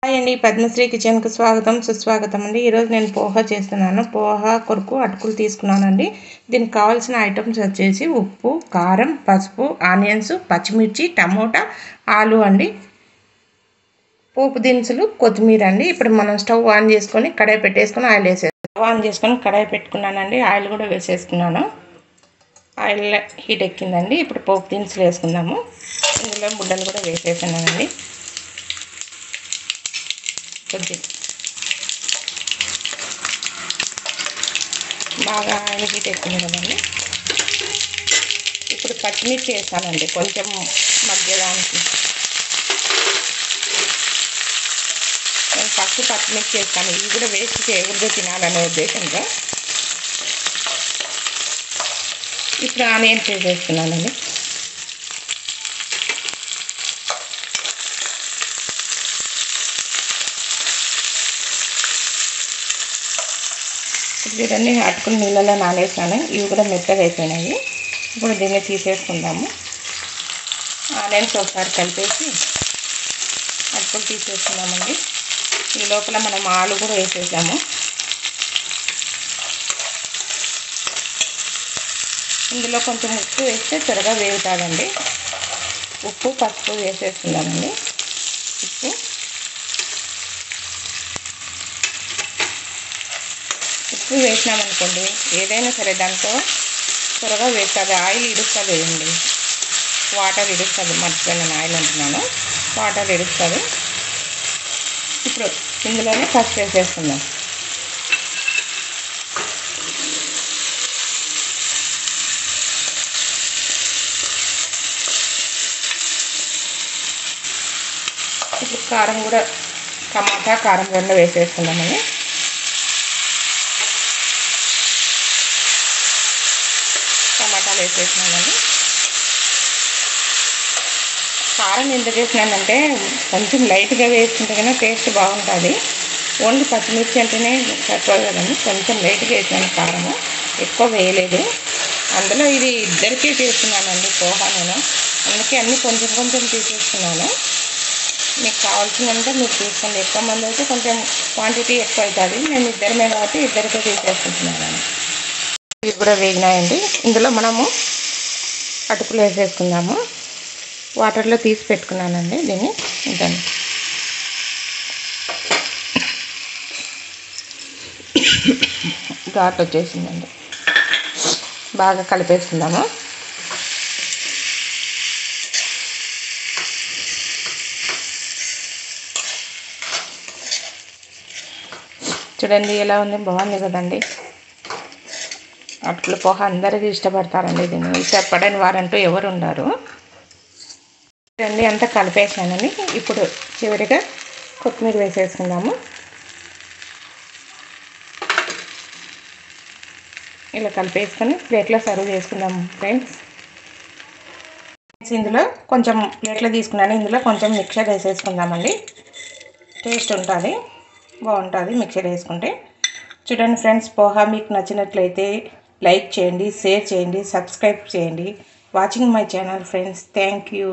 Hi అండి, పద్మశ్రీ కిచెన్కు స్వాగతం సుస్వాగతం అండి. ఈరోజు నేను పోహా చేస్తున్నాను. పోహా కొరకు అటుకులు తీసుకున్నానండి. దీనికి కావాల్సిన ఐటమ్స్ వచ్చేసి ఉప్పు, కారం, పసుపు, ఆనియన్స్, పచ్చిమిర్చి, టమోటా, ఆలు అండి, పోపు దినుసులు, కొత్తిమీర అండి. ఇప్పుడు మనం స్టవ్ ఆన్ చేసుకొని కడాయి పెట్టేసుకొని ఆయిల్ వేసేస్తాం. స్టవ్ ఆన్ చేసుకొని కడాయి పెట్టుకున్నానండి. ఆయిల్ కూడా వేసేసుకున్నాను. ఆయిల్ హీట్ ఎక్కిందండి. ఇప్పుడు పోపు దినుసులు వేసుకుందాము. ఇందులో ముద్దలు కూడా వేసేసానండి. బాగా ఆయిల్ హీట్ ఎక్కింది కదండి. ఇప్పుడు పచ్చిమిర్చి వేస్తానండి కొంచెం మగ్గడానికి. నేను ఫస్ట్ పచ్చిమిర్చి వేస్తాను. ఇవి కూడా వేస్ట్ చేయకూడదు, తినాలనే ఉద్దేశంతో. ఇప్పుడు ఆనియన్స్ వేసేస్తున్నానండి. ఇప్పుడు ఇవన్నీ అటుకుని నీళ్ళలో నానేసాను. ఇవి కూడా మెత్తగా అయిపోయినాయి. ఇప్పుడు దీన్ని తీసేసుకుందాము. ఆనియన్స్ ఒకసారి కలిపేసి అటుకులు తీసేసుకుందామండి. ఈ లోపల మనం ఆలు కూడా వేసేసాము. ఇందులో కొంచెం ఉప్పు వేస్తే త్వరగా వేగుతుందండి. ఉప్పు, పసుపు వేసేసుకుందామండి. ఉప్పు వేసినామనుకోండి, ఏదైనా సరే దాంట్లో త్వరగా వేస్తుంది. ఆయిల్ ఇడుస్తుంది అండి, వాటర్ ఇడుస్తుంది. మర్చిపోయిన ఆయిల్ అంటున్నాను, వాటర్ ఇడుస్తుంది. ఇప్పుడు ఇందులోనే పసుపు వేసేస్తున్నాం. ఇప్పుడు కారం కూడా, టమాటా కారం రెండు వేసేసుకుందామని. టమాటాలు వేసేసినానండి. కారం ఎందుకు వేసినానంటే కొంచెం లైట్గా వేసుకుంటే కన్నా టేస్ట్ బాగుంటుంది. ఓన్లీ పచ్చిమిర్చి అంటేనే సరిపోదు కదండి, కొంచెం లైట్గా వేసాను కారము, ఎక్కువ వేయలేదు. అందులో ఇది ఇద్దరికీ చేస్తున్నానండి పోహా నేను, అందుకే అన్నీ కొంచెం కొంచెం తీసేస్తున్నాను. మీకు కావాల్సినంత మీరు తీసుకోండి. ఎక్కువ మంది అయితే కొంచెం క్వాంటిటీ ఎక్కువ అవుతుంది. నేను ఇద్దరమే కాబట్టి ఇద్దరికే తీసేసుకుంటున్నాను. ఇవి కూడా వేగినాయండి. ఇందులో మనము అటుకులు వేసేసుకుందాము. వాటర్లో తీసి పెట్టుకున్నానండి దీన్ని. ఇంతని ఘాట్ వచ్చేసిందండి. బాగా కలిపేసుకుందాము. చూడండి ఎలా ఉంది, బాగుంది కదండి. అటుకుల పోహా అందరికీ ఇష్టపడతారండి. దీన్ని ఇష్టపడని వారంటూ ఎవరు ఉండరు. చూడండి అంతా కలిపేసానని. ఇప్పుడు చివరిగా కొత్తిమీర వేసేసుకుందాము. ఇలా కలిపేసుకొని ప్లేట్లో సర్వ్ చేసుకుందాము ఫ్రెండ్స్. ఇందులో కొంచెం ప్లేట్లో తీసుకున్నాను. ఇందులో కొంచెం మిక్చర్ వేసేసుకుందామండి. టేస్ట్ ఉంటుంది, బాగుంటుంది మిక్చర్ వేసుకుంటే. చూడండి ఫ్రెండ్స్, పోహా మీకు నచ్చినట్లయితే లైక్ చేయండి, షేర్ చేయండి, సబ్స్క్రైబ్ చేయండి. Watching my channel friends. Thank you.